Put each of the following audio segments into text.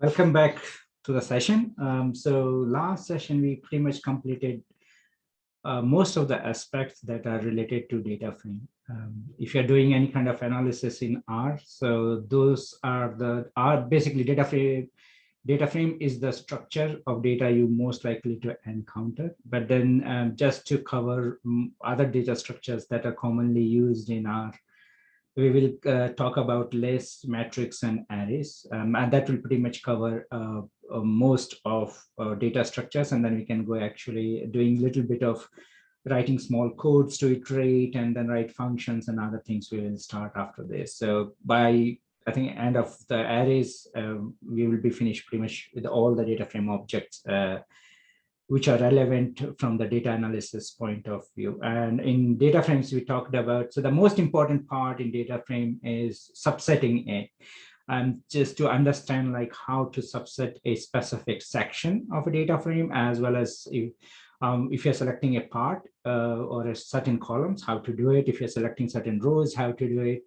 Welcome back to the session. So last session, we pretty much completed most of the aspects that are related to data frame. If you're doing any kind of analysis in R, so those are basically data frame. Data frame is the structure of data you most likely to encounter. But then just to cover other data structures that are commonly used in R, we will talk about lists, metrics, and arrays, and that will pretty much cover most of data structures. And then we can go actually doing a little bit of writing small codes to iterate and then write functions and other things we will start after this. So by I think end of the arrays, we will be finished pretty much with all the data frame objects which are relevant from the data analysis point of view. And in data frames, we talked about, so the most important part in data frame is subsetting it. And just to understand like how to subset a specific section of a data frame, as well as if you're selecting a part or a certain columns, how to do it. If you're selecting certain rows, how to do it.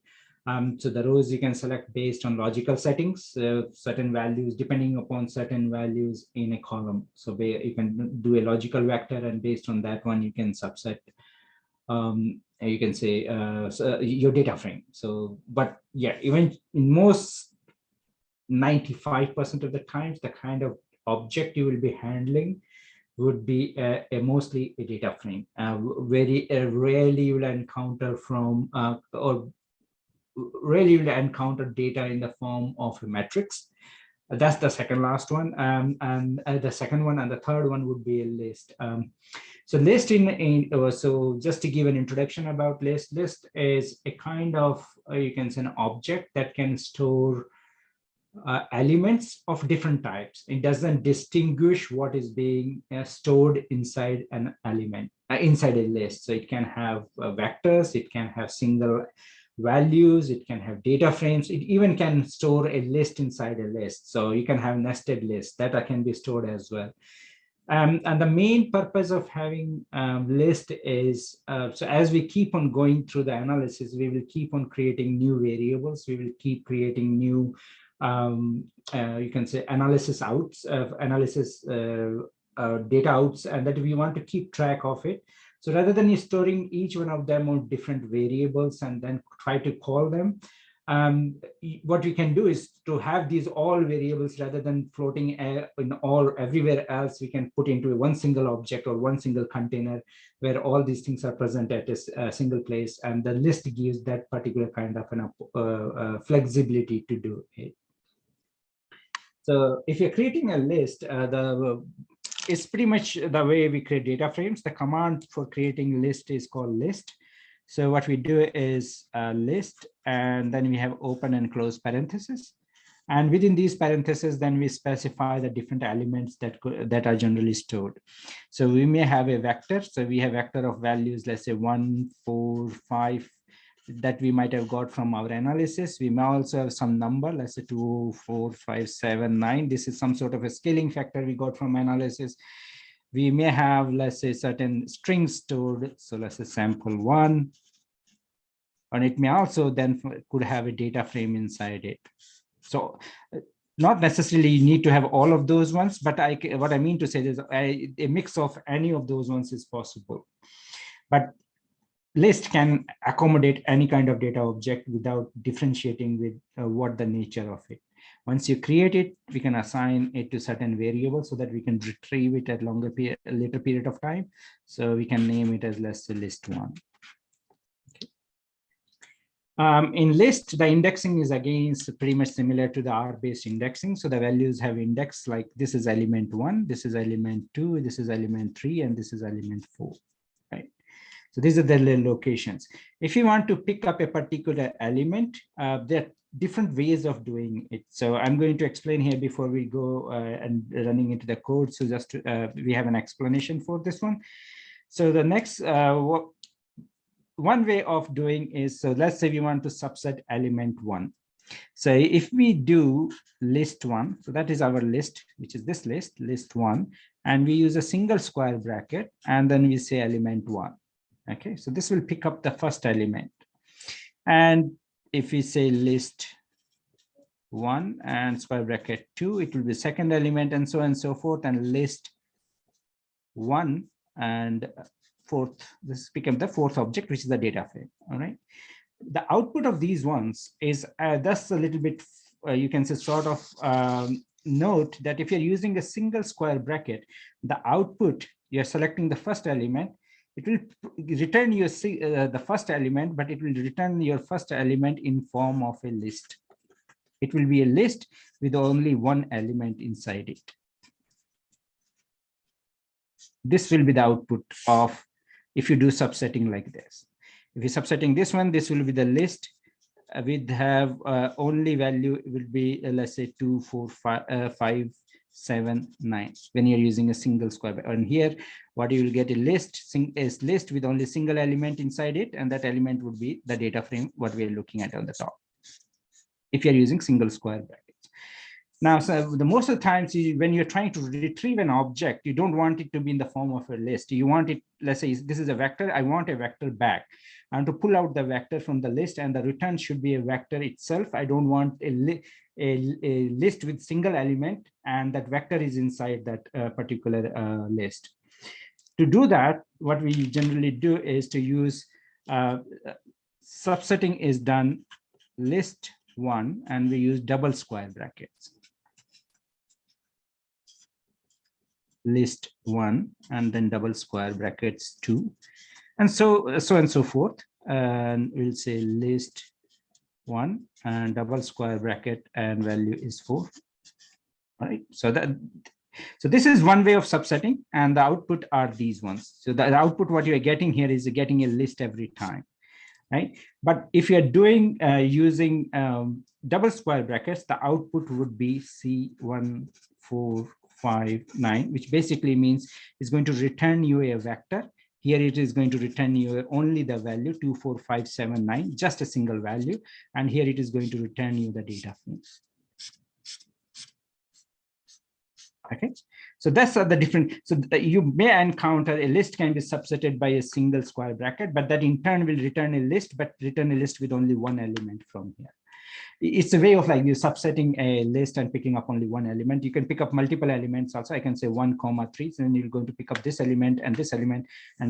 So the rows you can select based on logical settings, certain values, depending upon certain values in a column. So you can do a logical vector, and based on that one, you can subset, you can say your data frame. So, but yeah, even in most 95% of the times, the kind of object you will be handling would be mostly a data frame. Very rarely you will encounter from or really will encounter data in the form of a matrix. That's the second last one. And the second one and the third one would be a list. So list so just to give an introduction about list is a kind of, you can say, an object that can store elements of different types. It doesn't distinguish what is being stored inside an element, inside a list. So it can have vectors, it can have single values, it can have data frames, it even can store a list inside a list. So you can have nested lists that can be stored as well. And the main purpose of having list is, so as we keep on going through the analysis, we will keep on creating new variables, we will keep creating new, you can say, analysis outs, data outs, and that we want to keep track of it. So rather than you storing each one of them on different variables and then try to call them, what we can do is to have these all variables, rather than floating in all everywhere else, we can put into one single object or one single container where all these things are present at a single place. And the list gives that particular kind of an flexibility to do it. So if you're creating a list, it's pretty much the way we create data frames. The command for creating list is called list. So what we do is list, and then we have open and close parentheses. And within these parentheses, then we specify the different elements that are generally stored. So we may have a vector. So we have vector of values, let's say 1, 4, 5, that we might have got from our analysis. We may also have some number, let's say 2, 4, 5, 7, 9. This is some sort of a scaling factor we got from analysis. We may have, let's say, certain strings stored. So let's say sample 1. And it may also then could have a data frame inside it. So not necessarily you need to have all of those ones, but what I mean to say is a mix of any of those ones is possible. But list can accommodate any kind of data object without differentiating with what the nature of it. Once you create it, we can assign it to certain variables so that we can retrieve it at later period of time. So we can name it as, let's say, list 1. In list, the indexing is again pretty much similar to the R-based indexing. So the values have index, like this is element 1, this is element 2, this is element 3, and this is element 4, right? So these are the locations. If you want to pick up a particular element, there are different ways of doing it. So I'm going to explain here before we go and running into the code. So just we have an explanation for this one. So the next, one way of doing is, so let's say we want to subset element 1. So if we do list 1, so that is our list, which is this list 1, and we use a single square bracket, and then we say element 1. Okay, so this will pick up the first element. And if we say list 1 and square bracket 2, it will be second element, and so on and so forth, and list 1 and fourth. This becomes the fourth object, which is the data frame. All right. The output of these ones is thus a little bit, you can say, sort of note that if you're using a single square bracket, the output, you're selecting the first element, it will return you the first element, but it will return your first element in form of a list. It will be a list with only one element inside it. This will be the output of if you do subsetting like this. If you're subsetting this one, this will be the list with have only value will be let's say 2, 4, 5, 7, 9 when you're using a single square bracket. And here what you will get a list is list with only single element inside it, and that element would be the data frame what we are looking at on the top if you're using single square brackets. Now, so the most of the times when you're trying to retrieve an object, you don't want it to be in the form of a list. You want it, let's say this is a vector, I want a vector back. And to pull out the vector from the list, and the return should be a vector itself. I don't want a list with single element and that vector is inside that particular list. To do that, what we generally do is to use subsetting is done list 1, and we use double square brackets. List 1 and then double square brackets 2, and so and so forth. And we'll say list 1 and double square bracket and value is 4. All right. So this is one way of subsetting, and the output are these ones. So the output what you're getting here is getting a list every time. Right. But if you're doing using double square brackets, the output would be C1, 4, 5, 9, which basically means it's going to return you a vector. Here it is going to return you only the value 2, 4, 5, 7, 9, just a single value. And here it is going to return you the data frames. Okay, so that's the different. So you may encounter a list can be subsetted by a single square bracket, but that in turn will return a list, but return a list with only one element from here. It's a way of like you subsetting a list and picking up only one element. You can pick up multiple elements also. I can say 1, 3, so then you're going to pick up this element and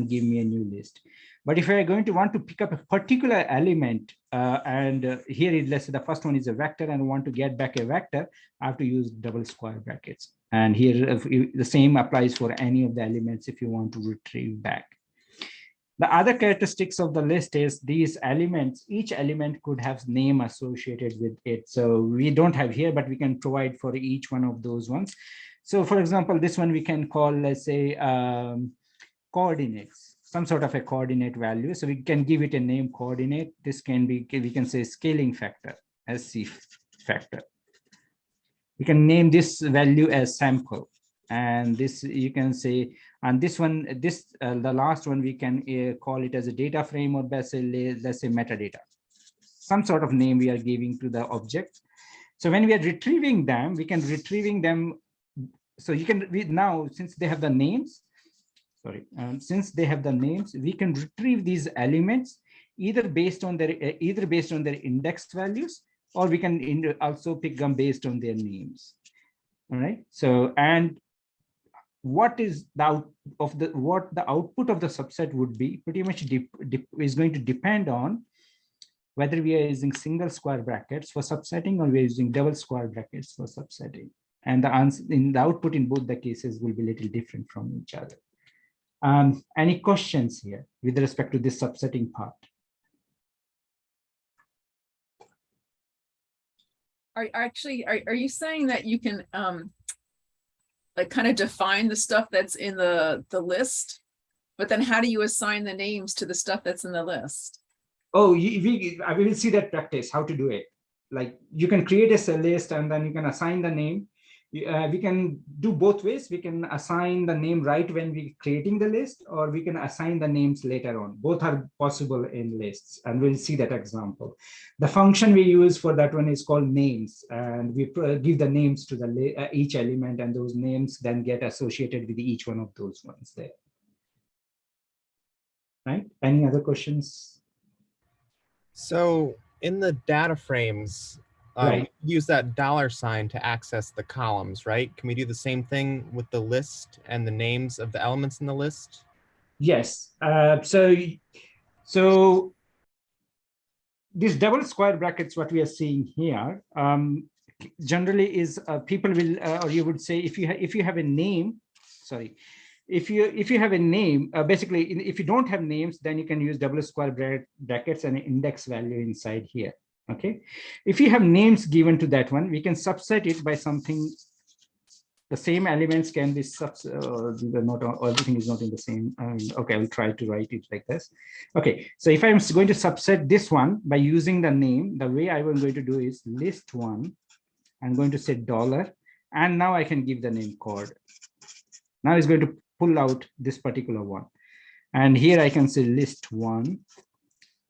give me a new list. But if you're going to want to pick up a particular element, here let's say the first one is a vector and want to get back a vector, I have to use double square brackets. And here the same applies for any of the elements if you want to retrieve back. The other characteristics of the list is these elements, each element could have name associated with it. So we don't have here, but we can provide for each one of those ones. So for example, this one we can call, let's say, coordinates, some sort of a coordinate value. So we can give it a name coordinate. This can be, we can say scaling factor, SC factor. We can name this value as sample. And this you can say, and this one, the last one, we can call it as a data frame, or let's say metadata, some sort of name we are giving to the object. So when we are retrieving them, we can retrieving them. So you can read now, since they have the names, since they have the names, we can retrieve these elements either based on their index values, or we can also pick them based on their names. All right. So, and what is the what the output of the subset would be pretty much is going to depend on whether we are using single square brackets for subsetting or we are using double square brackets for subsetting. And the answer in the output in both the cases will be a little different from each other. Any questions here with respect to this subsetting part? Are you saying that you can like kind of define the stuff that's in the list, but then how do you assign the names to the stuff that's in the list? Oh, we will see that practice, how to do it. Like you can create a list and then you can assign the name. We can do both ways. We can assign the name right when we're creating the list, or we can assign the names later on. Both are possible in lists, and we'll see that example. The function we use for that one is called names, and we give the names to the each element, and those names then get associated with each one of those ones there. Right? Any other questions? So in the data frames, Right. We use that $sign to access the columns, right? Can we do the same thing with the list and the names of the elements in the list? Yes. So these double square brackets, what we are seeing here, generally is people will, or you would say, if you have a name, sorry, if you have a name, basically, if you don't have names, then you can use double square brackets and an index value inside here. Okay. If you have names given to that one, we can subset it by something. The same elements can be not everything is not in the same. Okay, I'll try to write it like this. Okay, so if I'm going to subset this one by using the name, the way I was going to do is list one. I'm going to say $, and now I can give the name code. Now it's going to pull out this particular one, and here I can say list one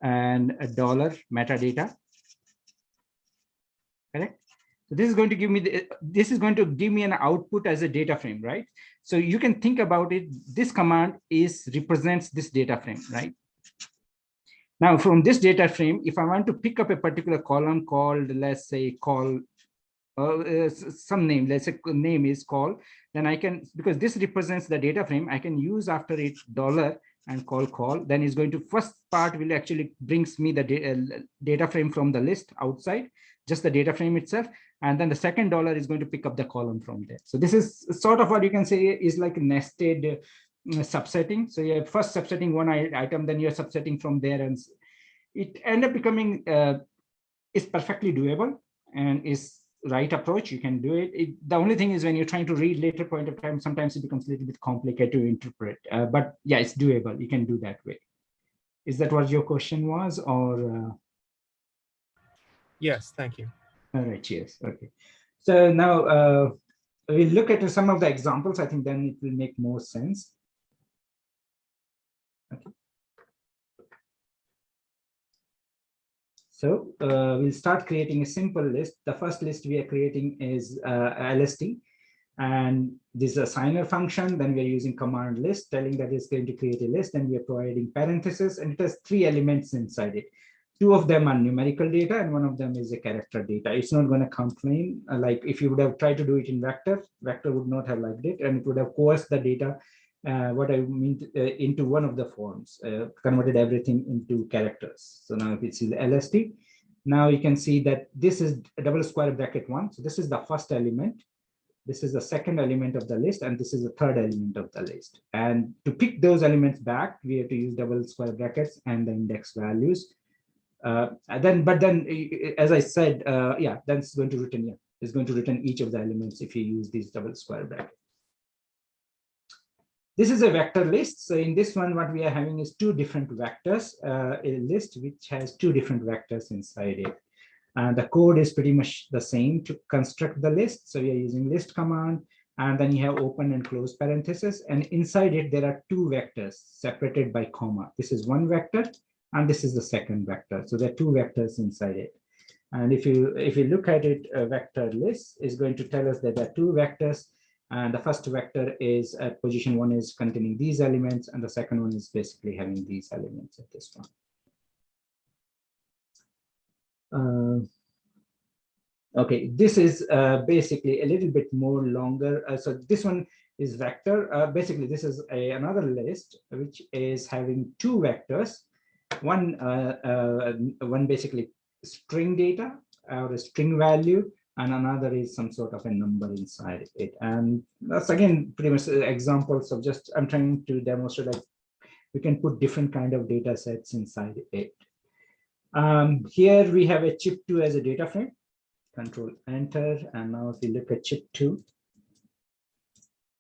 and $, metadata. Correct. So this is going to give me an output as a data frame, right? So you can think about it. This command represents this data frame, right? Now from this data frame, if I want to pick up a particular column called, let's say, call some name, let's say name is call, then I can, because this represents the data frame, I can use after it $, and call. Then it's going to, first part will actually brings me the data frame from the list outside, just the data frame itself. And then the second $, is going to pick up the column from there. So this is sort of what you can say is like nested subsetting. So you're first subsetting one item, then you're subsetting from there, and it end up becoming is perfectly doable and is right approach. You can do it. The only thing is when you're trying to read later point of time, sometimes it becomes a little bit complicated to interpret. But yeah, it's doable. You can do that way. Is that what your question was, or? Yes, thank you. All right, yes, okay. So now we'll look at some of the examples. I think then it will make more sense. Okay. So we'll start creating a simple list. The first list we are creating is LST. And this is a assigner function. Then we are using command list, telling that it's going to create a list, and we are providing parentheses, and it has 3 elements inside it. 2 of them are numerical data, and 1 of them is a character data. It's not going to complain. Like if you would have tried to do it in vector would not have liked it, and it would have coerced the data, what I mean, into one of the forms, converted everything into characters. So now if it's LST, now you can see that this is a double square bracket 1. So this is the first element. This is the second element of the list, and this is the third element of the list. And to pick those elements back, we have to use double square brackets and the index values. But then, as I said, yeah, then it's going to return. Yeah, it's going to return each of the elements if you use these double square brackets. This is a vector list. So in this one, what we are having is 2 different vectors, a list which has 2 different vectors inside it. The code is pretty much the same to construct the list. So we are using list command, and then you have open and close parentheses. And inside it, there are 2 vectors separated by comma. This is one vector, and this is the second vector. So there are 2 vectors inside it. And if you look at it, a vector list is going to tell us that there are 2 vectors. And the first vector is at position 1 is containing these elements, and the second one is basically having these elements at this one. Okay, this is basically a little bit more longer. So this one is vector. Basically, this is another list which is having 2 vectors. One basically string data or a string value, and another is some sort of a number inside it. And that's again pretty much examples of just I'm trying to demonstrate like we can put different kind of data sets inside it. Here we have a chip 2 as a data frame. Control enter, and now if we look at chip 2,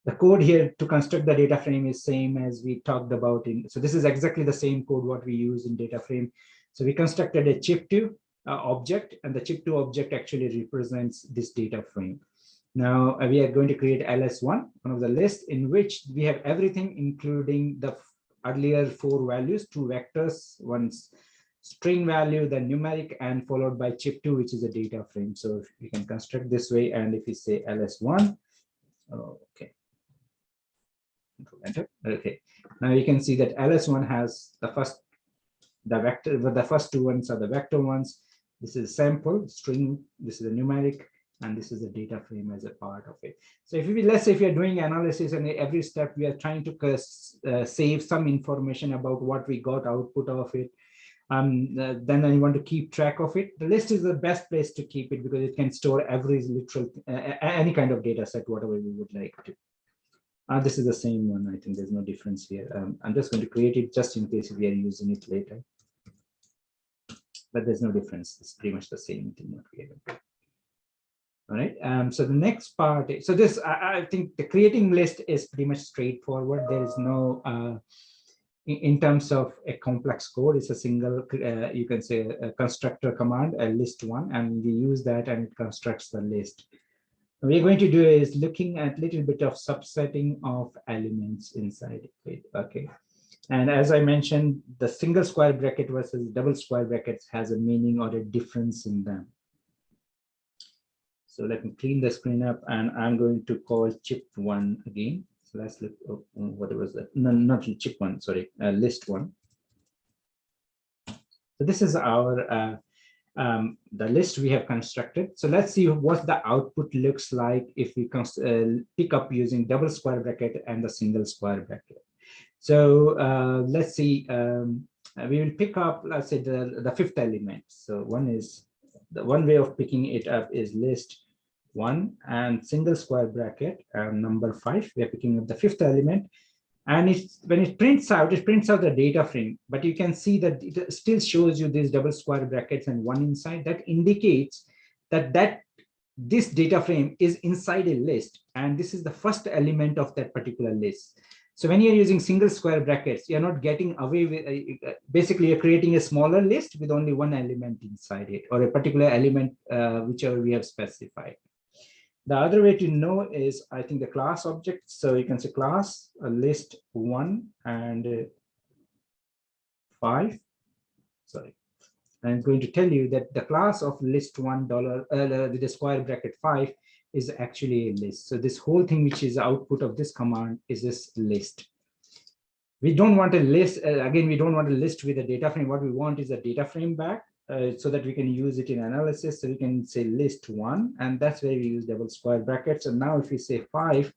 the code here to construct the data frame is same as we talked about in. So this is exactly the same code what we use in data frame. So we constructed a chip 2 object, and the chip 2 object actually represents this data frame. Now we are going to create ls1, one of the lists in which we have everything, including the earlier 4 values, 2 vectors, one's string value, then numeric, and followed by chip 2, which is a data frame. So if we can construct this way, and if we say ls1, okay, enter. Okay, now you can see that ls1 has the first 2 ones are the vector ones, This is sample string, this is a numeric, and this is the data frame as a part of it. So if we, let's say if you're doing analysis and every step we are trying to save some information about what we got output of it, then I want to keep track of it. The list is the best place to keep it because it can store every literal, any kind of data set, whatever we would like to. This is the same one. I think there's no difference here. I'm just going to create it just in case we are using it later. But there's no difference. It's pretty much the same thing that we have. All right. So the next part, so this, I think the creating list is pretty much straightforward. There is no, in terms of a complex code, it's a single, you can say a constructor command, a list one, and we use that and it constructs the list. What we're going to do is looking at a little bit of subsetting of elements inside it. Okay. And as I mentioned, the single square bracket versus double square brackets has a meaning or a difference in them. So let me clean the screen up, and I'm going to call chip one again. So let's look, what was that? No, not chip one, sorry, list one. So this is our the list we have constructed. So let's see what the output looks like if we pick up using double square bracket and the single square bracket. So let's see, we will pick up, let's say the fifth element. So one way of picking it up is list one and single square bracket and number 5. We are picking up the fifth element. And when it prints out the data frame, but you can see that it still shows you these double square brackets and one inside. That indicates that this data frame is inside a list, and this is the first element of that particular list. So when you're using single square brackets, you're not getting away with, basically you're creating a smaller list with only one element inside it, or a particular element, whichever we have specified. The other way to know is, I think, the class object. So you can say class list 1 and 5. Sorry. And it's going to tell you that the class of list $1 with the square bracket 5 is actually a list. So this whole thing, which is the output of this command, is this list. We don't want a list. Again, we don't want a list with a data frame. What we want is a data frame back. So that we can use it in analysis. So we can say list 1, and that's where we use double square brackets. And now if we say 5,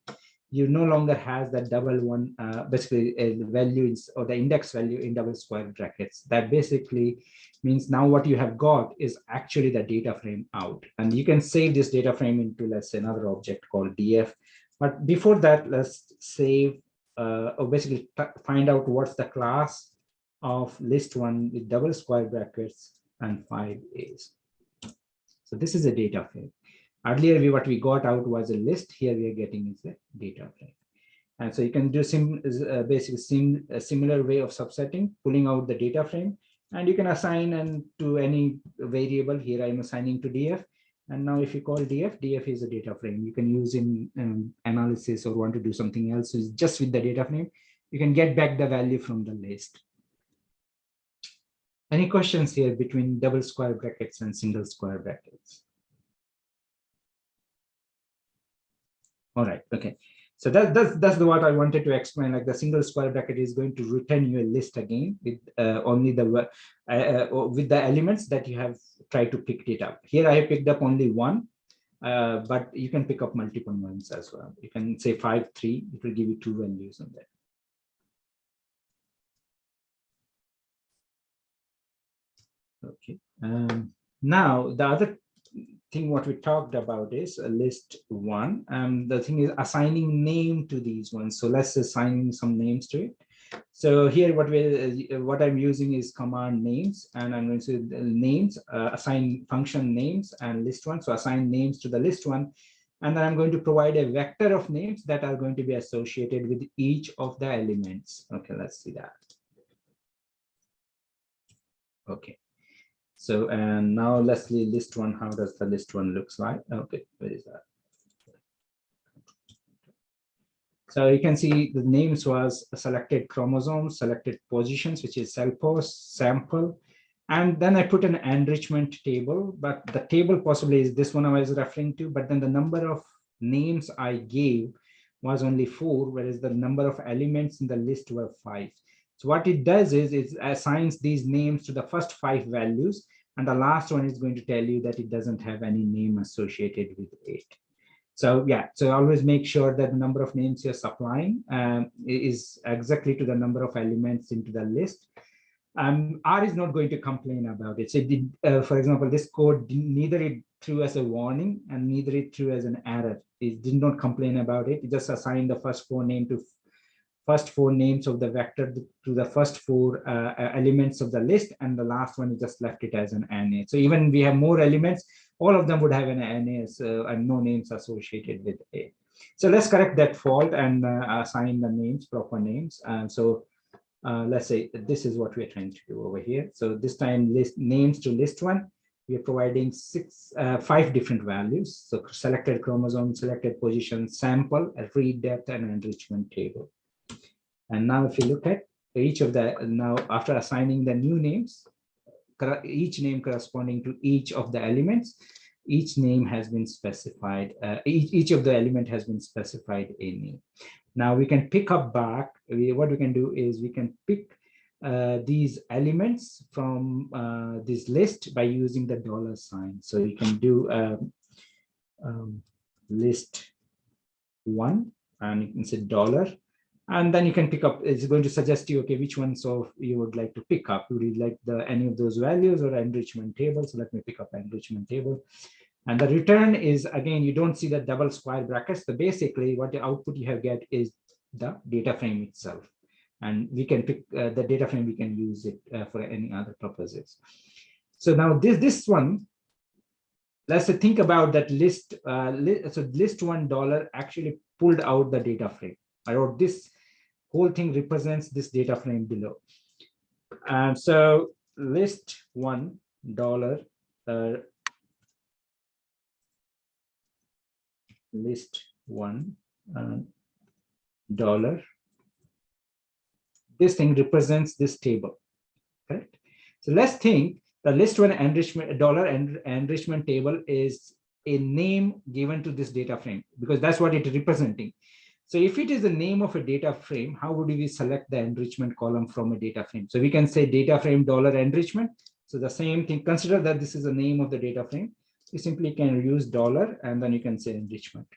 you no longer has that double one, basically a value or the index value in double square brackets. That basically means now what you have got is actually the data frame out. And you can save this data frame into, let's say, another object called df. But before that, let's save, or basically find out what's the class of list 1 with double square brackets and 5 is. So this is a data frame. Earlier, what we got out was a list. Here we are getting is a data frame. And so you can do basically a similar way of subsetting, pulling out the data frame, and you can assign to any variable. Here I'm assigning to df. And now if you call df is a data frame. You can use in analysis or want to do something else. So just with the data frame, you can get back the value from the list. Any questions here between double square brackets and single square brackets? All right, okay. So that's what I wanted to explain. Like the single square bracket is going to return you a list again with only the with the elements that you have tried to pick it up. Here I picked up only one, but you can pick up multiple ones as well. You can say 5, 3. It will give you 2 values on that. Okay. Now the other thing what we talked about is a list 1. The thing is assigning name to these ones. So let's assign some names to it. So here what I'm using is command names, and I'm going to say names, assign function names and list 1. So assign names to the list 1. And then I'm going to provide a vector of names that are going to be associated with each of the elements. Okay, let's see that. Okay. So, and now let's see list 1. How does the list 1 looks like? Okay, where is that? So you can see the names was selected chromosomes, selected positions, which is cell post, sample. And then I put an enrichment table, but the table possibly is this one I was referring to, but then the number of names I gave was only 4, whereas the number of elements in the list were 5. So what it does is it assigns these names to the first 5 values, And the last one is going to tell you that it doesn't have any name associated with it. So yeah, so always make sure that the number of names you're supplying is exactly to the number of elements into the list. R is not going to complain about it. So it did, for example, this code, neither it threw as a warning and neither it threw as an error. It did not complain about it. It just assigned the first four names of the vector to the first four elements of the list, and the last one, it just left it as an NA. So even we have more elements, all of them would have an NA, and no names associated with it. So let's correct that fault and assign the names, proper names. Let's say this is what we're trying to do over here. So this time, list names to list one, we are providing 5 different values. So selected chromosome, selected position, sample, read depth, and enrichment table. And now if you look at each of the, now after assigning the new names, each name corresponding to each of the elements, each name has been specified, each of the element has been specified a name. Now we can pick up back, what we can do is we can pick these elements from this list by using the $sign. So you can do list 1, and you can say $, and then you can pick up, it's going to suggest to you, okay, which ones of you would like to pick up. Would you like any of those values or enrichment table? So let me pick up enrichment table. And the return is, again, you don't see the double square brackets. So basically what the output you have get is the data frame itself. And we can pick the data frame, we can use it for any other purposes. So now this one, let's think about that list. So list $1 actually pulled out the data frame. I wrote this whole thing represents this data frame below. So list $1, list $1, this thing represents this table, correct? So let's think the list one enrichment enrichment table is a name given to this data frame, because that's what it is representing. So if it is the name of a data frame, how would we select the enrichment column from a data frame? So we can say data frame $enrichment. So the same thing, consider that this is the name of the data frame. You simply can use $, and then you can say enrichment.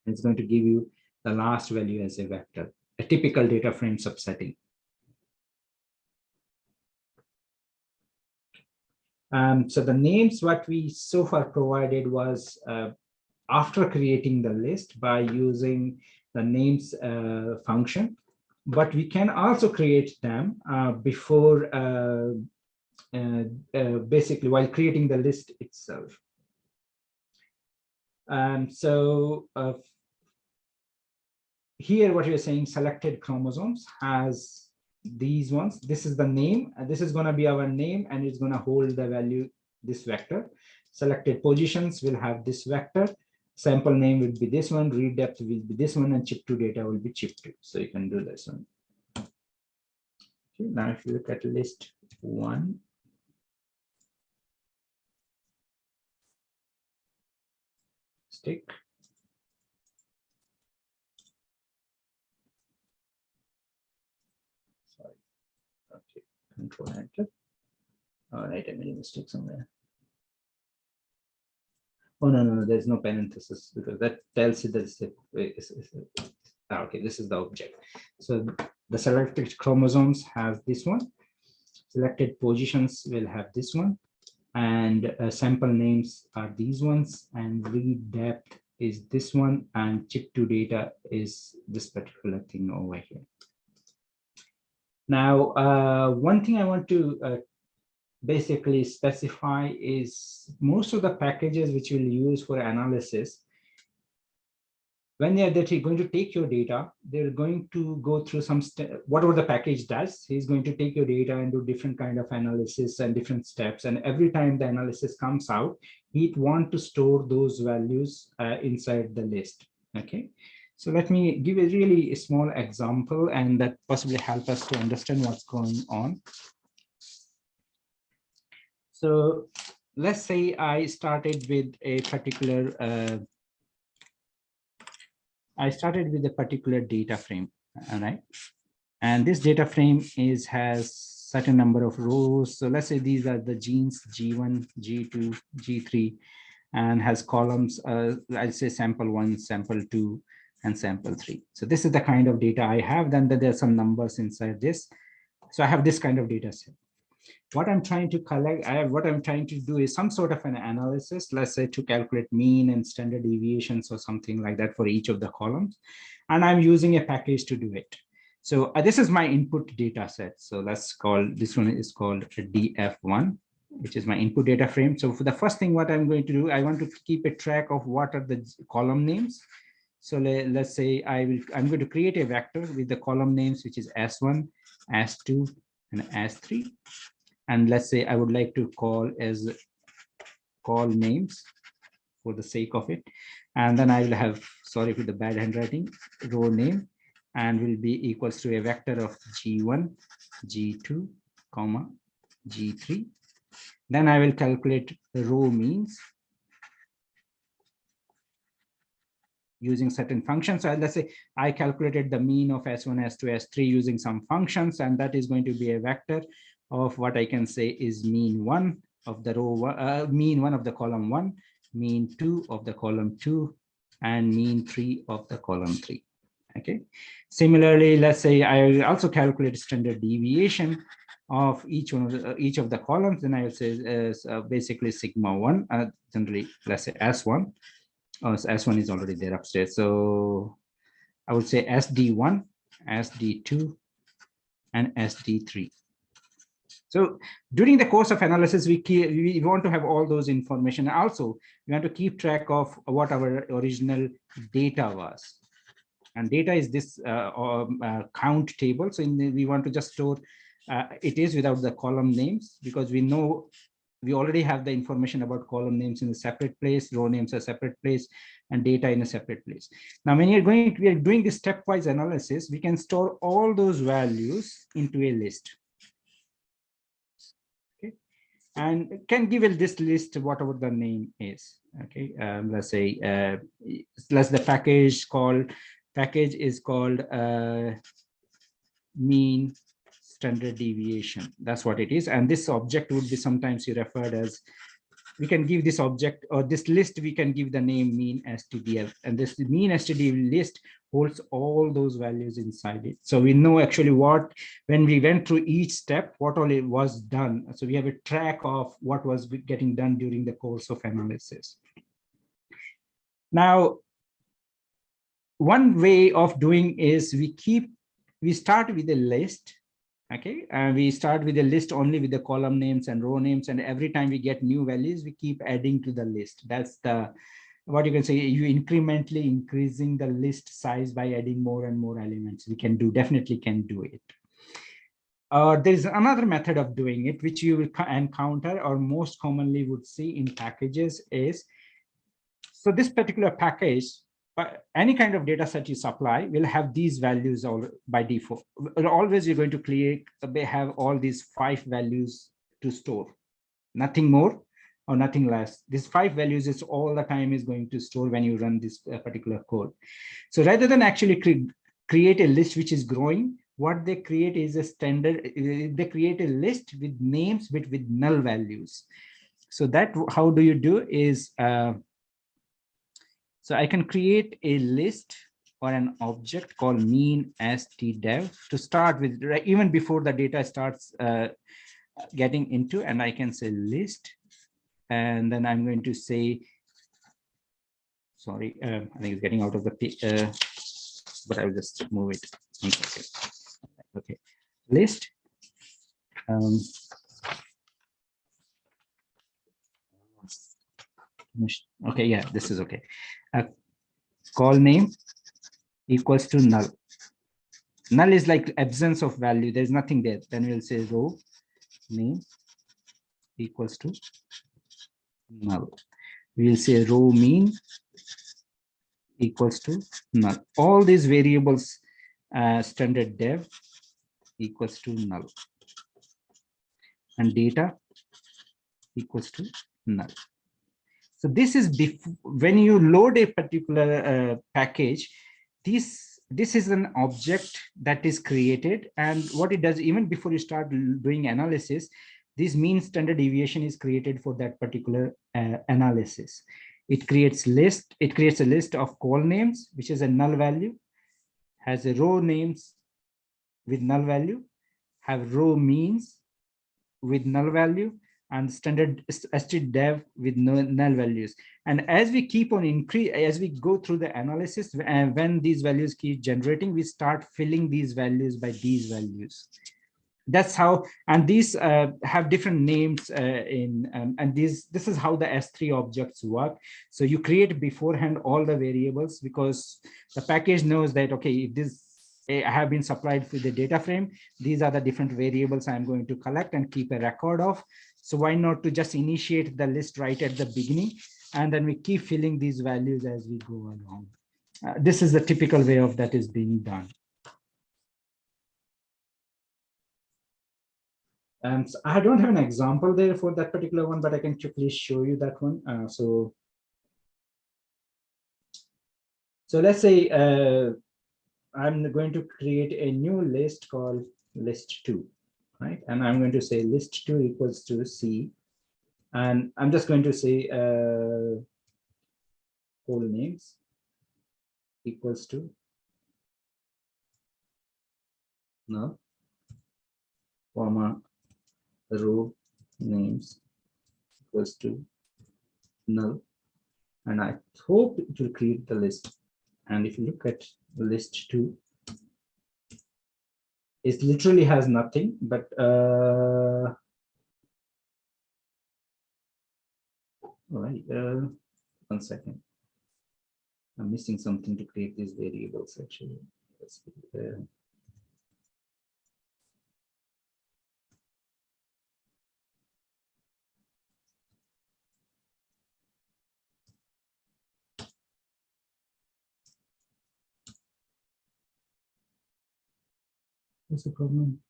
It's going to give you the last value as a vector, a typical data frame subsetting. So the names what we so far provided was after creating the list by using the names function, but we can also create them before basically while creating the list itself. So here what you're saying, selected chromosomes has these ones. This is the name, and this is going to be our name, and it's going to hold the value, this vector. Selected positions will have this vector. Sample name will be this one, read depth will be this one, and chip2 data will be chip2. So you can do this one. Okay, now if you look at list 1, stick. Sorry. Okay, control enter. All right, I made a mistake somewhere. Oh, no, there's no parenthesis, because that tells you that okay, this is the object. So the selected chromosomes has this one, selected positions will have this one, and sample names are these ones, and read depth is this one, and chip2 data is this particular thing over here. Now, one thing I want to basically specify is most of the packages which we'll use for analysis, when they're going to take your data, they're going to go through some whatever the package does. He's going to take your data and do different kind of analysis and different steps. And every time the analysis comes out, he'd want to store those values inside the list. Okay, so let me give a really small example, and that possibly help us to understand what's going on. So let's say I started with a particular data frame, all right? And this data frame has certain number of rows. So let's say these are the genes G1, G2, G3, and has columns, I'll say sample 1, sample 2, and sample 3. So this is the kind of data I have. Then there are some numbers inside this. So I have this kind of data set. What I'm trying to collect, what I'm trying to do is some sort of an analysis, let's say to calculate mean and standard deviations or something like that for each of the columns. And I'm using a package to do it. So this is my input data set. So let's call, this one is called DF1, which is my input data frame. So for the first thing, what I'm going to do, I want to keep a track of what are the column names. So let's say I'm going to create a vector with the column names, which is S1, S2, and S3. And let's say I would like to call names for the sake of it. And then I will have, sorry for the bad handwriting, row name, and will be equals to a vector of G1, G2, comma, G3. Then I will calculate the row means using certain functions. So let's say I calculated the mean of S1, S2, S3 using some functions, and that is going to be a vector of what I can say is mean 1 of the row, mean 1 of the column 1, mean 2 of the column 2, and mean 3 of the column 3. Okay. Similarly, let's say I also calculate standard deviation of each of the columns, and I would say basically sigma 1, generally let's say S1. Oh, so S1 is already there upstairs. So I would say SD1, SD2, and SD3. So during the course of analysis, we want to have all those information. Also, we want to keep track of what our original data was. And data is this count table. So we want to just store it is without the column names, because we know we already have the information about column names in a separate place, row names a separate place, and data in a separate place. Now, when we are doing this stepwise analysis, we can store all those values into a list. Okay, and can give this list whatever the name is. Okay, let's say the package is called mean standard deviation. That's what it is. And this object would be sometimes you referred as, we can give this object or this list, we can give the name mean stdf, and this mean stdf list holds all those values inside it. So we know actually what, when we went through each step, what all it was done. So we have a track of what was getting done during the course of analysis. Now, one way of doing is we start with a list. Okay, and we start with a list only with the column names and row names, and every time we get new values, we keep adding to the list. That's the, what you can say, you incrementally increasing the list size by adding more and more elements. We can do, definitely can do it. There's another method of doing it, which you will encounter or most commonly would see in packages is, so this particular package, any kind of data set you supply will have these values all by default. Always you're going to have all these 5 values to store, nothing more or nothing less. These 5 values is all the time is going to store when you run this particular code. So rather than actually create a list which is growing, what they create is a standard, they create a list with names with null values. So that, how do you do is, so I can create a list or an object called mean stdev to start with, right, even before the data starts getting into, and I can say list, and then I'm going to say, sorry, I think it's getting out of the but I will just move it. Okay, list. Okay, yeah, this is okay. Call name equals to null. Null is like absence of value. There's nothing there. Then we'll say row name equals to null. We'll say row mean equals to null. All these variables standard dev equals to null, and data equals to null. So this is when you load a particular package, these this is an object that is created, and what it does, even before you start doing analysis, this mean standard deviation is created for that particular analysis. It creates a list of call names, which is a null value, has a row names with null value, have row means with null value, and standard stdev with null values. And as we keep on as we go through the analysis, and when these values keep generating, we start filling these values by these values. That's how, and these have different names and this is how the S3 objects work. So you create beforehand all the variables, because the package knows that, okay, if this have been supplied with the data frame, these are the different variables I'm going to collect and keep a record of. So why not to just initiate the list right at the beginning, and then we keep filling these values as we go along. This is the typical way of that is being done. So I don't have an example there for that particular one, but I can quickly show you that one. So let's say I'm going to create a new list called list2, right? And I'm going to say list2 equals to C. And I'm just going to say call names equals to null, comma, row names equals to null. And I hope it will create the list. And if you look at list2, it literally has nothing, but all right, 1 second. I'm missing something to create these variables actually. Let's see. What's the problem?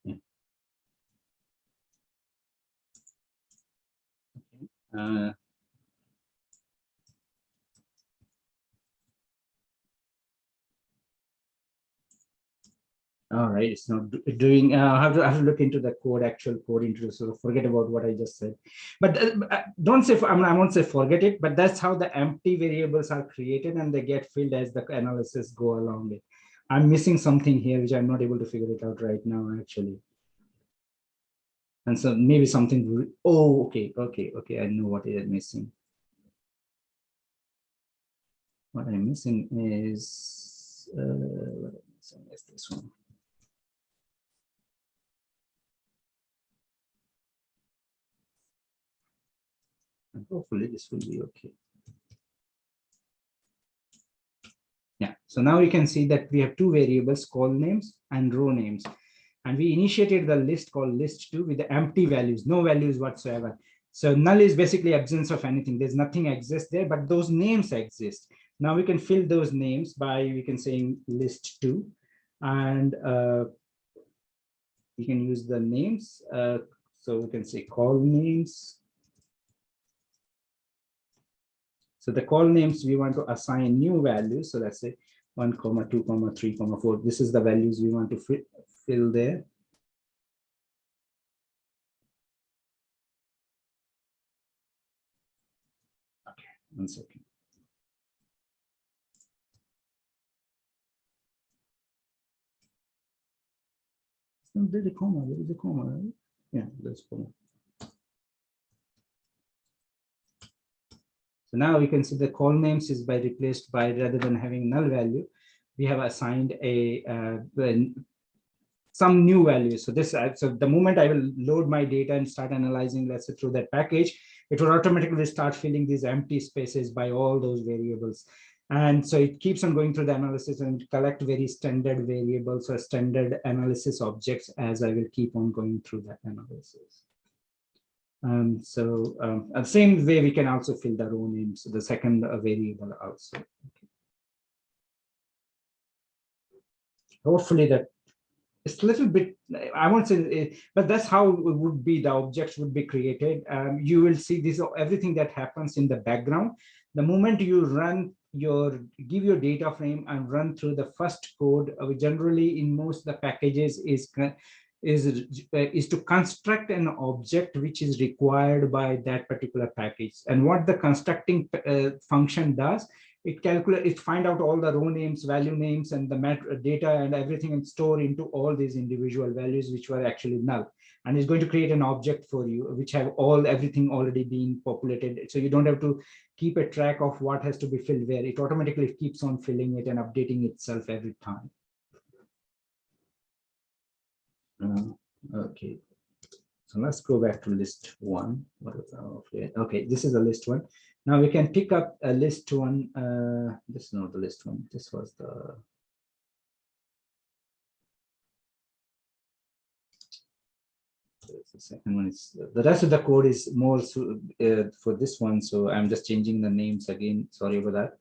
Yeah. Okay. All right, it's not doing. I have to look into the code, actual code, into sort of forget about what I just said. But don't say, I won't say forget it, but that's how the empty variables are created, and they get filled as the analysis go along it. I'm missing something here, which I'm not able to figure it out right now, actually. And so maybe something. Oh, okay. I know what is missing. What I'm missing is this one. And hopefully this will be okay. Yeah, so now you can see that we have two variables, call names and row names. And we initiated the list called list2 with the empty values, no values whatsoever. So null is basically absence of anything. There's nothing exists there, but those names exist. Now we can fill those names by, we can say list2, and we can use the names. So we can say call names. So the call names, we want to assign new values. So let's say 1, 2, 3, 4. This is the values we want to fill there. Okay, 1 second. There's a comma. There is a comma, right? Yeah, there's a comma. So now we can see the call names is by replaced by, rather than having null value, we have assigned a some new value. So this, so the moment I will load my data and start analyzing, let's say through that package, it will automatically start filling these empty spaces by all those variables. And so it keeps on going through the analysis and collect very standard variables or standard analysis objects as I will keep on going through that analysis. The same way we can also fill the row names, the second variable also. Okay. Hopefully that it's a little bit, I won't say it, but that's how it would be, the objects would be created. You will see this, everything that happens in the background. The moment you give your data frame and run through the first code, generally in most of the packages is to construct an object which is required by that particular package. And what the constructing function does, it find out all the row names, value names, and the data and everything, and store into all these individual values which were actually null. And it's going to create an object for you which have everything already being populated. So you don't have to keep a track of what has to be filled where. It automatically keeps on filling it and updating itself every time. Okay. So let's go back to list one. Okay, this is a list one. Now we can pick up a list one. This is not the list one. This was the second one. Is the rest of the code is more for this one. So I'm just changing the names again. Sorry about that,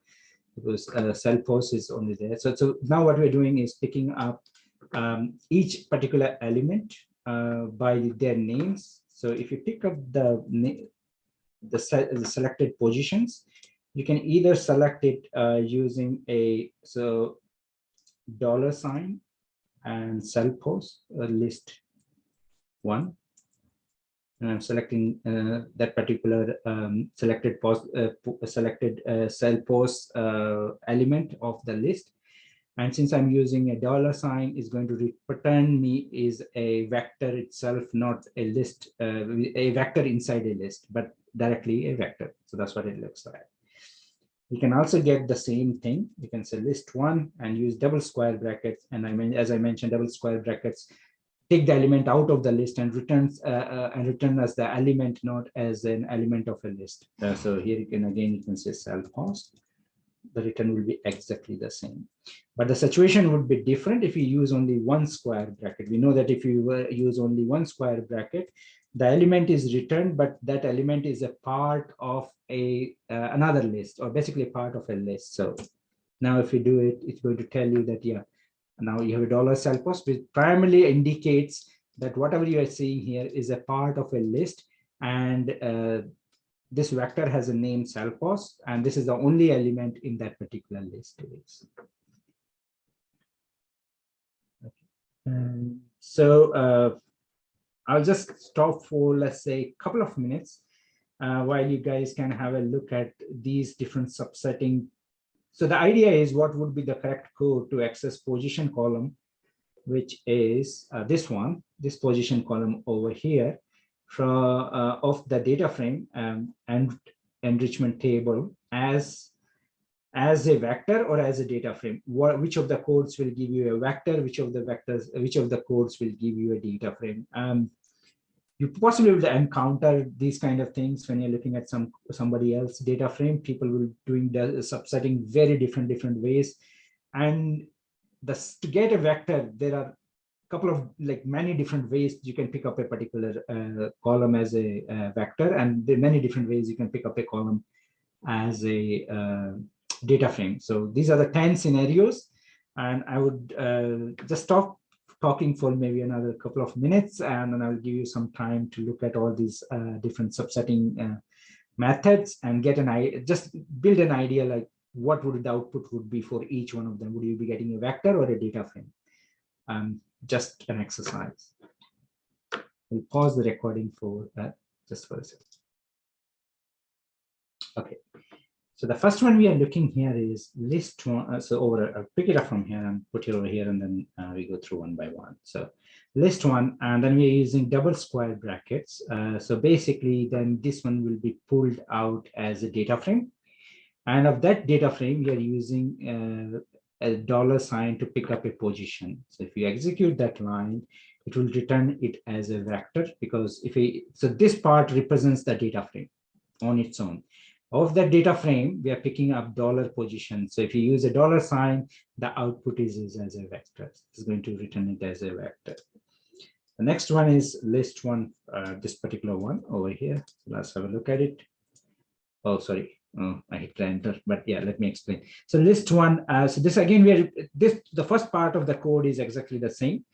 because cell post is only there. So now what we're doing is picking up each particular element by their names. So if you pick up the selected positions, you can either select it using a $sign and cell post list one, and I'm selecting that particular selected cell post element of the list. And since I'm using a $sign, is going to return me is a vector itself, not a list, a vector inside a list, but directly a vector. So that's what it looks like. You can also get the same thing. You can say list one and use double square brackets. And as I mentioned, double square brackets take the element out of the list and return as the element, not as an element of a list. So here you can say cell post. The return will be exactly the same. But the situation would be different if you use only one square bracket. We know that if you use only one square bracket, the element is returned, but that element is a part of another list, or basically part of a list. So now if you do it, it's going to tell you that, yeah, now you have a $cell post, which primarily indicates that whatever you are seeing here is a part of a list, and this vector has a name cell post, and this is the only element in that particular list. Okay. So I'll just stop for, let's say, a couple of minutes while you guys can have a look at these different subsetting. So the idea is what would be the correct code to access position column, which is this position column over here, of the data frame and enrichment table as a vector or as a data frame. Which of the codes will give you a vector? Which of the codes will give you a data frame? You possibly will encounter these kind of things when you're looking at somebody else's data frame. People will doing the subsetting very different ways, and to get a vector, there are couple of many different ways you can pick up a particular column as a vector, and there are many different ways you can pick up a column as a data frame. So these are the 10 scenarios, and I would just stop talking for maybe another couple of minutes, and then I'll give you some time to look at all these different subsetting methods and get just build an idea like what would the output would be for each one of them. Would you be getting a vector or a data frame? Just an exercise. We'll pause the recording for that just for a second. Okay, so the first one we are looking here is list one. I'll pick it up from here and put it over here, and then we go through one by one. So list one, and then we're using double square brackets. So basically, then this one will be pulled out as a data frame, and of that data frame, we are using a $sign to pick up a position. So if you execute that line, it will return it as a vector, because so this part represents the data frame on its own. Of that data frame, we are picking up $position. So if you use a $sign, the output is as a vector. It's going to return it as a vector. The next one is list one, this particular one over here. So let's have a look at it. Oh, sorry. Oh, I hit enter, but yeah, let me explain. So list one, so this again, the first part of the code is exactly the same,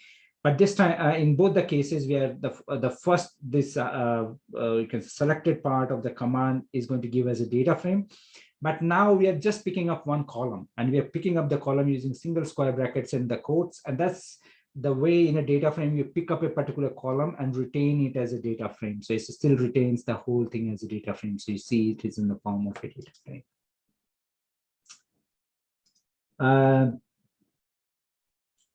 But this time, in both the cases, where the first this you can selected part of the command is going to give us a data frame. But now we are just picking up one column, and we are picking up the column using single square brackets and the quotes. And that's the way in a data frame you pick up a particular column and retain it as a data frame. So it still retains the whole thing as a data frame. So you see it is in the form of a data frame.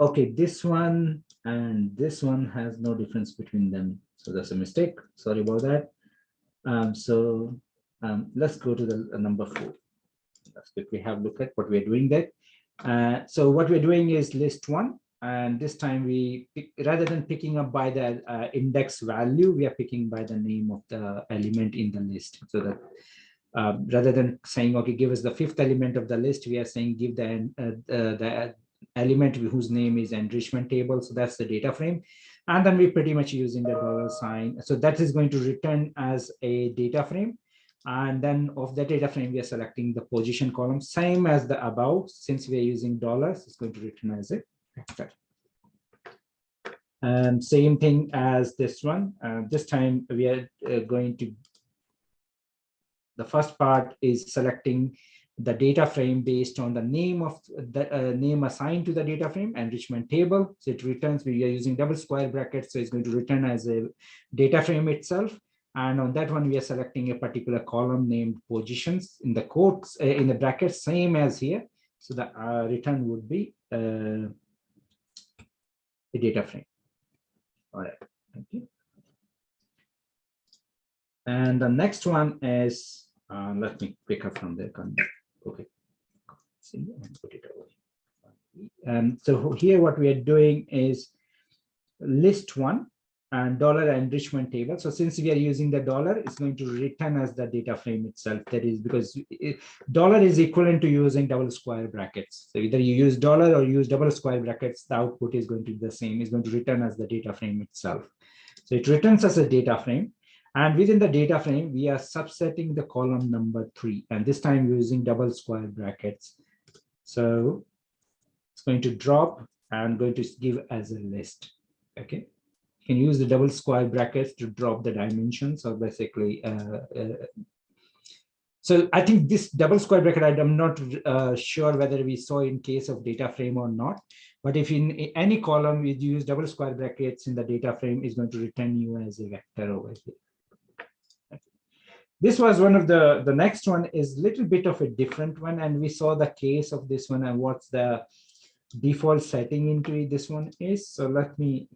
Okay, this one and this one has no difference between them. So that's a mistake. Sorry about that. Let's go to the number 4. Let's quickly have a look at what we're doing there. So what we're doing is list 1. And this time we pick, rather than picking up by the index value, we are picking by the name of the element in the list. So that rather than saying, okay, give us the 5th element of the list, we are saying give the element whose name is enrichment table. So that's the data frame. And then we're pretty much using the $sign. So that is going to return as a data frame. And then of the data frame, we are selecting the position column, same as the above. Since we are using dollars, it's going to return as a vector. And same thing as this one. This time we are going to, the first part is selecting the data frame based on the name of the name assigned to the data frame, enrichment table. So it returns, we are using double square brackets, so it's going to return as a data frame itself. And on that one, we are selecting a particular column named positions in the quotes, in the brackets, same as here. So the return would be a data frame. All right, thank you. And the next one is, let me pick up from there. Okay, see, and put it over. So here what we are doing is list 1 and dollar enrichment table. So since we are using the dollar, it's going to return as the data frame itself. That is because dollar is equivalent to using double square brackets. So either you use dollar or use double square brackets, the output is going to be the same. It's going to return as the data frame itself. So it returns as a data frame. And within the data frame, we are subsetting the column number 3. And this time using double square brackets. So it's going to drop and going to give as a list. Okay. You can use the double square brackets to drop the dimensions, or basically so I think this double square bracket, I'm not sure whether we saw in case of data frame or not, but if in any column we use double square brackets in the data frame, is going to return you as a vector over here. This was one of the next one is a little bit of a different one, and we saw the case of this one and what's the default setting into this one is. So let me,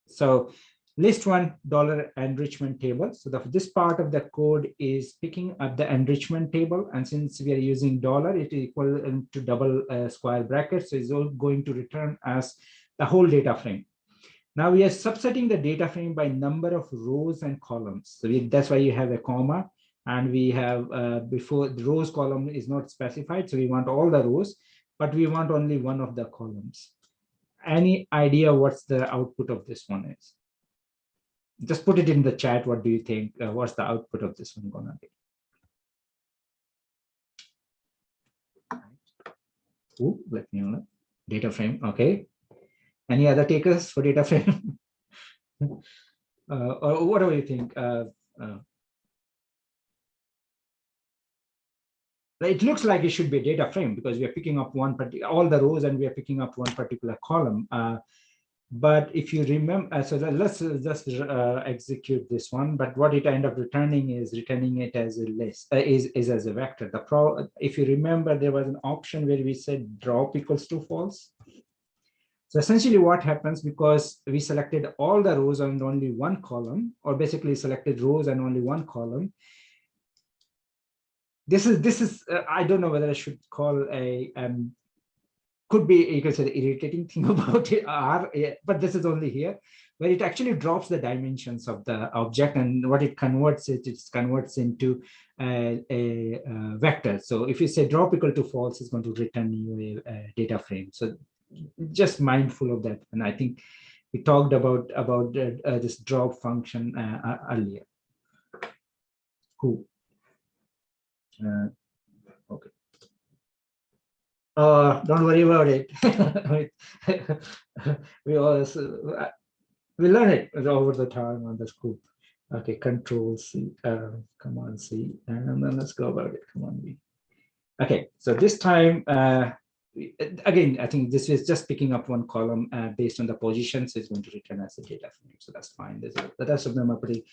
so list 1 dollar enrichment table. So this part of the code is picking up the enrichment table, and since we are using dollar, it is equal to double square brackets, so it's all going to return as the whole data frame. Now we are subsetting the data frame by number of rows and columns. So that's why you have a comma, and we have before the rows column is not specified, so we want all the rows, but we want only one of the columns. Any idea what's the output of this one is? Just put it in the chat. What do you think? What's the output of this one gonna be? Ooh, let me know. Data frame. Okay. Any other takers for data frame? Or what do you think? It looks like it should be a data frame because we are picking up all the rows, and we are picking up one particular column. But if you remember, so let's just execute this one. But what it end up returning is returning it as a list, is as a vector. If you remember, there was an option where we said drop equals to false. So essentially what happens, because we selected all the rows and only one column, or basically selected rows and only one column, this is I don't know whether I should call a could be, you could say, the irritating thing about it, but this is only here where it actually drops the dimensions of the object, and what it converts it converts into a vector. So if you say drop equal to false, it's going to return you a data frame. So just mindful of that. And I think we talked about this drop function earlier. Cool. Okay. Don't worry about it. We also, We learn it over the time on the scoop. Okay, Control C, Command C, and then let's go about it. Command V. Okay, so this time, again, I think this is just picking up one column based on the position, so it's going to return as a data frame. So that's fine. The rest of them are pretty.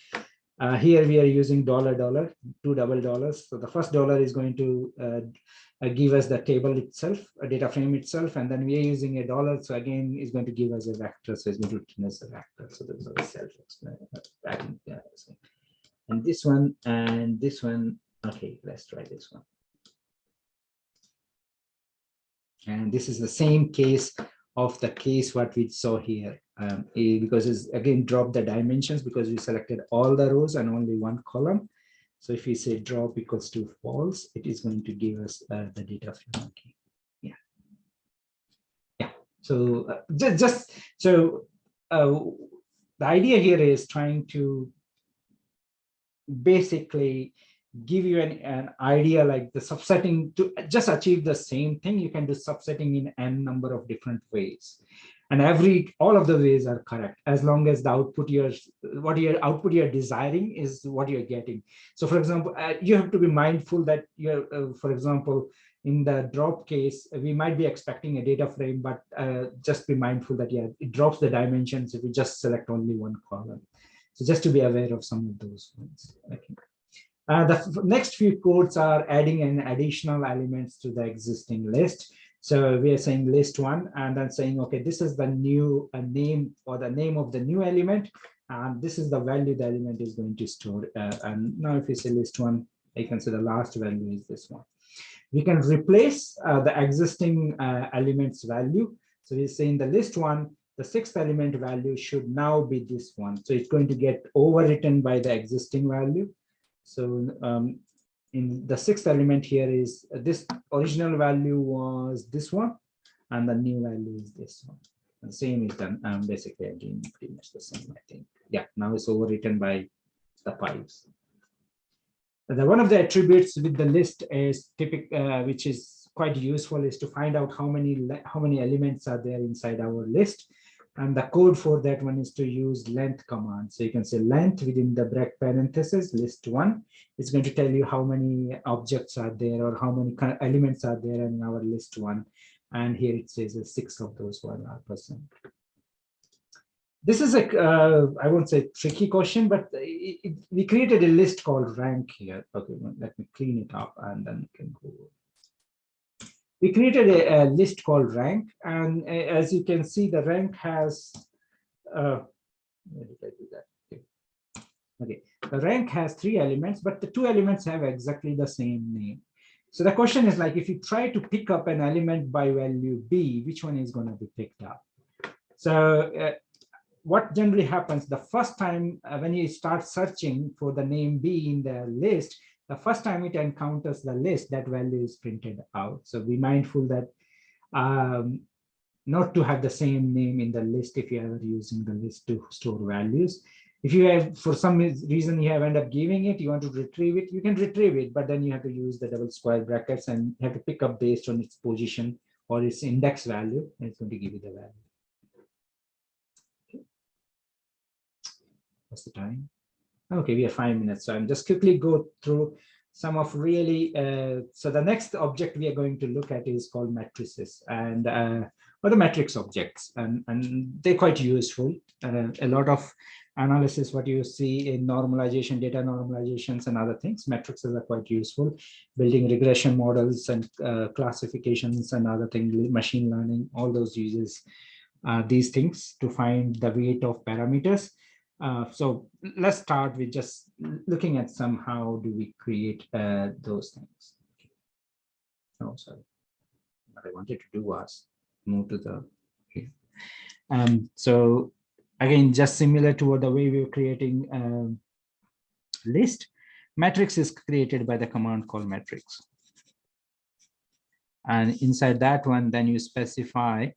Here we are using $, two double dollars. So the first dollar is going to give us the table itself, a data frame itself, and then we are using $. So again, it's going to give us a vector. So it's going to return as a vector. So there's a self-explanatory. And this one and this one. Okay, let's try this one. And this is the same case of the case what we saw here, because it's again drop the dimensions because we selected all the rows and only one column. So if we say drop equals to false, it is going to give us the data frame. Okay, yeah. So so the idea here is trying to basically give you an idea like the subsetting to just achieve the same thing. You can do subsetting in n number of different ways, and all of the ways are correct as long as the output you're desiring is what you're getting. So for example, you have to be mindful that you're for example, in the drop case, we might be expecting a data frame, but just be mindful that it drops the dimensions if we just select only one column. So just to be aware of some of those ones. Okay. The next few codes are adding an additional elements to the existing list. So we are saying list one, and then saying, okay, this is the new name or the name of the new element, and this is the value the element is going to store. And now if you say list one, you can say the last value is this one. We can replace the existing elements value. So we're saying the list one, the sixth element value should now be this one. So it's going to get overwritten by the existing value. So in the sixth element here is this original value was this one, and the new value is this one. And the same is done basically again, pretty much the same, I think. Yeah, now it's overwritten by the pipes. One of the attributes with the list is which is quite useful, is to find out how many elements are there inside our list. And the code for that one is to use length command. So you can say length within the break parenthesis list one. It's going to tell you how many objects are there or how many elements are there in our list one. And here it says 6 of those are present. This is I won't say tricky question, but we created a list called rank here. Okay, let me clean it up and then we can go. We created a list called rank, and as you can see, the rank has, where did I do that? Okay, the rank has 3 elements, but the 2 elements have exactly the same name. So the question is like, if you try to pick up an element by value B, which one is going to be picked up? So what generally happens the first time when you start searching for the name B in the list, the first time it encounters the list, that value is printed out. So be mindful that not to have the same name in the list if you're ever using the list to store values. If you have, for some reason, you have ended up giving it, you want to retrieve it, you can retrieve it, but then you have to use the double square brackets and you have to pick up based on its position or its index value, and it's going to give you the value. Okay. What's the time? Okay, we have 5 minutes. So I'm just quickly go through some of really, so the next object we are going to look at is called matrices, and or the matrix objects, and they're quite useful. A lot of analysis, what you see in normalization, data normalizations and other things, matrices are quite useful. Building regression models and classifications and other things, machine learning, all those uses these things to find the weight of parameters. So let's start with just looking at how do we create those things. Oh, sorry. What I wanted to do was move to the here. So again, just similar to the way we were creating list, matrix is created by the command called matrix. And inside that one, then you specify,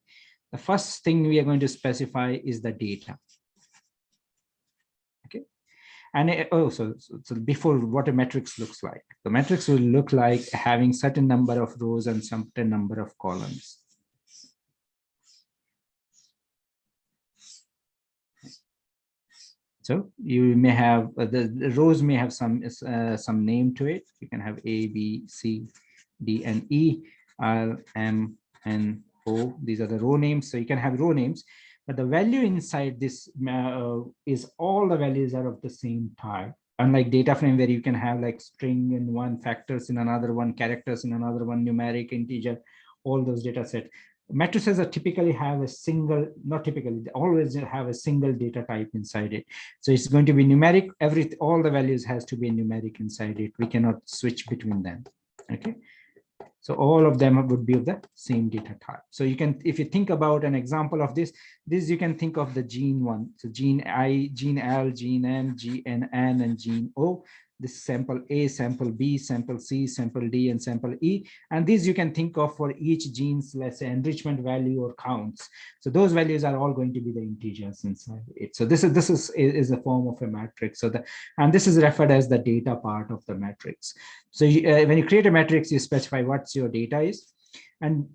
the first thing we are going to specify is the data. And so before, what a matrix looks like. The matrix will look like having certain number of rows and certain number of columns. So you may have the rows may have some name to it. You can have A, B, C, D, and E, R, M, N, O. These are the row names. So you can have row names, but the value inside this is all the values are of the same type. Unlike data frame, where you can have like string in one, factors in another one, characters in another one, numeric, integer, all those data sets. Matrices are typically have a single, not typically, they always have a single data type inside it. So it's going to be numeric. All the values has to be numeric inside it. We cannot switch between them. Okay. So all of them would be of the same data type. So you can, if you think about an example of this you can think of the gene one. So gene I, gene L, gene M, gene N, and gene O. This sample A, sample B, sample C, sample D, and sample E. And these you can think of for each gene's, let's say, enrichment value or counts. So those values are all going to be the integers inside it. So this is a form of a matrix. So and this is referred as the data part of the matrix. So when you create a matrix, you specify what's your data is, and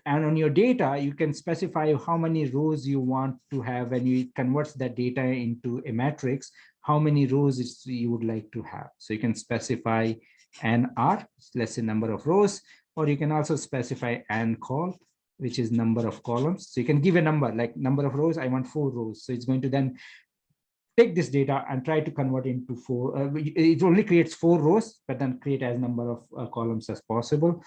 on your data, you can specify how many rows you want to have. When you convert that data into a matrix, how many rows you would like to have. So you can specify NR, let's say number of rows, or you can also specify ncol, which is number of columns. So you can give a number like number of rows. I want 4 rows. So it's going to then take this data and try to convert it into 4. It only creates 4 rows, but then create as number of columns as possible.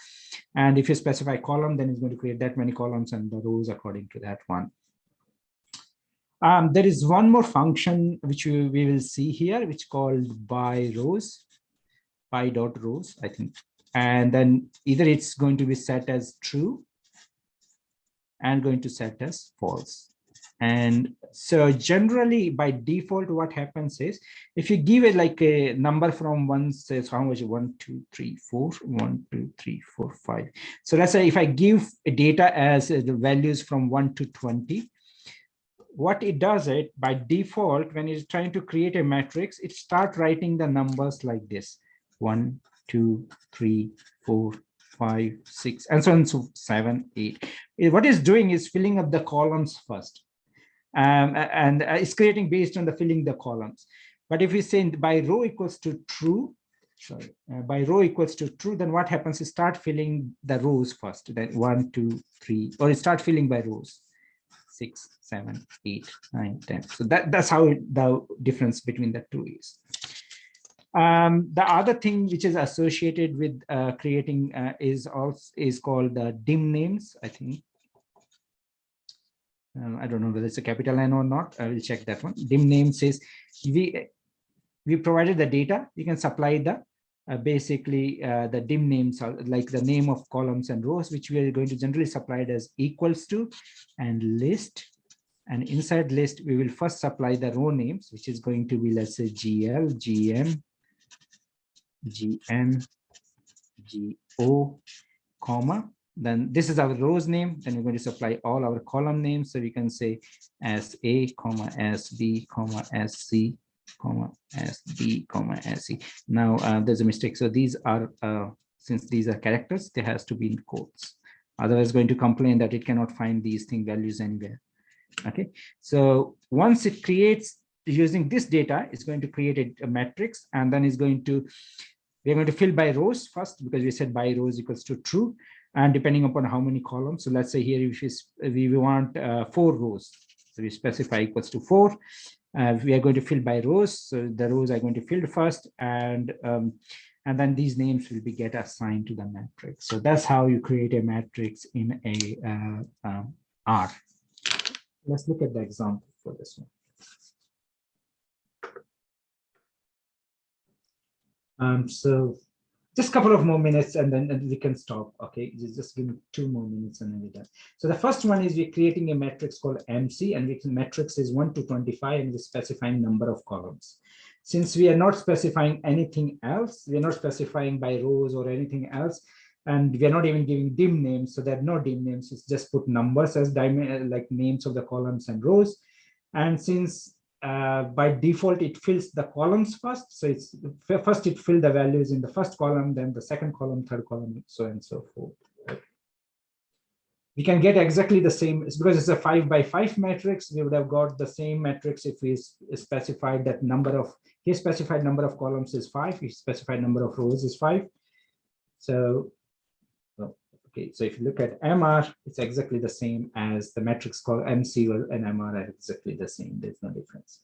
And if you specify column, then it's going to create that many columns and the rows according to that one. There is one more function which we will see here, which is called by rows, by.rows, I think. And then either it's going to be set as true and going to set as false. And so generally by default, what happens is if you give it like a number from one, says how much, 1, 2, 3, 4, 1, 2, 3, 4, 5. So let's say if I give a data as the values from 1 to 20, what it does it by default, when it's trying to create a matrix, it starts writing the numbers like this: 1, 2, 3, 4, 5, 6, and so on, so 7, 8. What it's doing is filling up the columns first. And it's creating based on the filling the columns. But if we say by row equals to true, by row equals to true, then what happens is start filling the rows first. Then 1, 2, 3, or it start filling by rows. 6, 7, 8, 9, 10. So that's how the difference between the two is. The other thing which is associated with creating is called dim names, I think. I don't know whether it's a capital N or not. I will check that one. Dim name says we provided the data. You can supply the basically the dim names are like the name of columns and rows, which we are going to generally supply it as equals to and list. And inside list, we will first supply the row names, which is going to be, let's say, GL, GM, GN, GO, comma. Then this is our rows name. Then we're going to supply all our column names. So we can say as A, comma, as B, comma, as C, comma, as B, comma, as C. Now there's a mistake. So these are, since these are characters, there has to be in quotes. Otherwise, going to complain that it cannot find these values anywhere. Okay. So once it creates using this data, it's going to create a matrix, and then it's going to, we're going to fill by rows first, because we said by rows equals to true. And depending upon how many columns, so let's say here if we want 4 rows, so we specify equals to 4. We are going to fill by rows, so the rows are going to fill first, and then these names will be get assigned to the matrix. So that's how you create a matrix in a R. Let's look at the example for this one. So just a couple of more minutes and then we can stop. Okay, just give me 2 more minutes and then we're done. So the first one is we're creating a matrix called MC, and the matrix is 1 to 25, and we're specifying number of columns. Since we are not specifying anything else, we're not specifying by rows or anything else, and we're not even giving dim names, so there are no dim names. It's just put numbers as like names of the columns and rows. And since by default, it fills the columns first. So it's first it fills the values in the first column, then the second column, third column, so on and so forth. We can get exactly the same, it's because it's a 5 by 5 matrix. We would have got the same matrix if we specified that number of, his specified number of columns is 5, his specified number of rows is 5. So, okay, so if you look at MR, it's exactly the same as the matrix called MC and MR are exactly the same. There's no difference.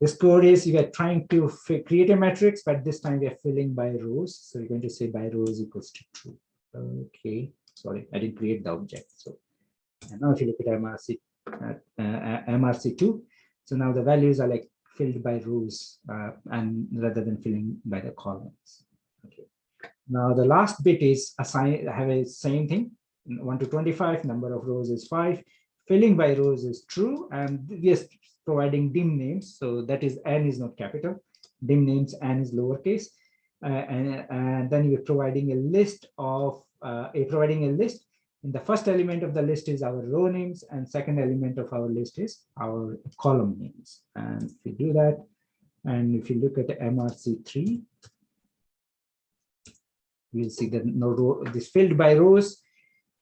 This code is you are trying to create a matrix, but this time we are filling by rows. So you're going to say by rows equals to true. Okay, sorry, I didn't create the object. So and now if you look at MRC, MRC2, so now the values are like filled by rows and rather than filling by the columns. Okay. Now the last bit is assign, have a same thing, 1 to 25, number of rows is 5, filling by rows is true, and we are providing dim names, so that is n is not capital, dim names n is lowercase, and then we're providing a list of providing a list. And the first element of the list is our row names, and second element of our list is our column names. And if you do that, and if you look at the MRC3, we'll see that no row, this filled by rows,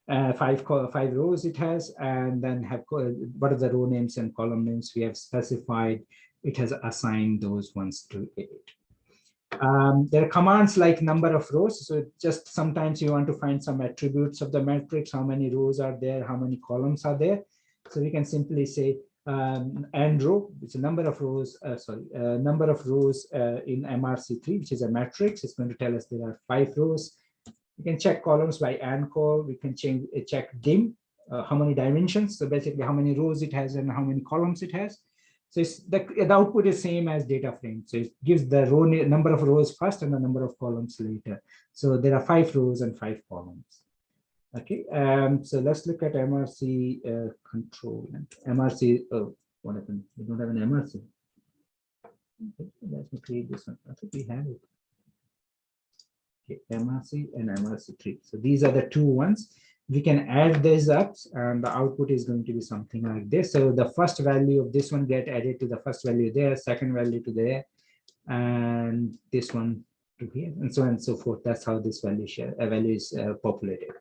five rows it has, and then have what are the row names and column names we have specified. It has assigned those ones to it. There are commands like number of rows. So just sometimes you want to find some attributes of the matrix, how many rows are there, how many columns are there. So we can simply say n row, it's a number of rows, number of rows in MRC3, which is a matrix. It's going to tell us there are 5 rows. We can check columns by and call. We can check dim, how many dimensions. So basically how many rows it has and how many columns it has. So the output is same as data frame. So it gives the row number of rows first and the number of columns later. So there are 5 rows and 5 columns. Okay, so let's look at MRC control. MRC, oh, what happened? We don't have an MRC. Okay, let me create this one. I think we have it. Okay, MRC and MRC3. So these are the 2 ones. We can add these up, and the output is going to be something like this. So the first value of this one get added to the first value there, second value to there, and this one to here, and so on and so forth. That's how this value is populated.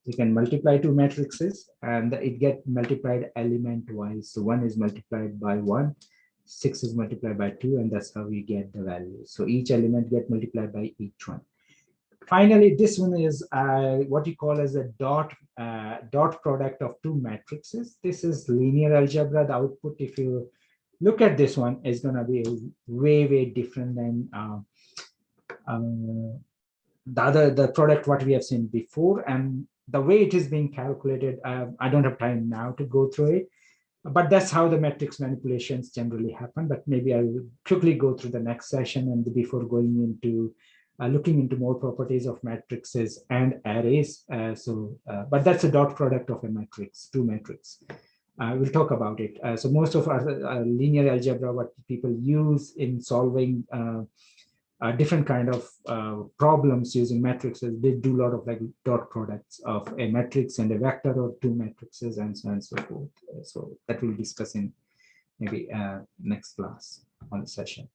You can multiply 2 matrices, and it get multiplied element wise. So 1 is multiplied by 1, 6 is multiplied by 2, and that's how we get the value. So each element get multiplied by each one. Finally, this one is what you call as a dot product of 2 matrices. This is linear algebra. The output, if you look at this one, is going to be way different than the product what we have seen before. And the way it is being calculated, I don't have time now to go through it, but that's how the matrix manipulations generally happen. But maybe I will quickly go through the next session, and before going into looking into more properties of matrices and arrays. But that's a dot product of a matrix, 2 matrix. We'll talk about it. So most of our linear algebra, what people use in solving different kind of problems using matrices, they do a lot of like dot products of a matrix and a vector, or 2 matrices, and so on and so forth. So that we'll discuss in maybe next class on the session.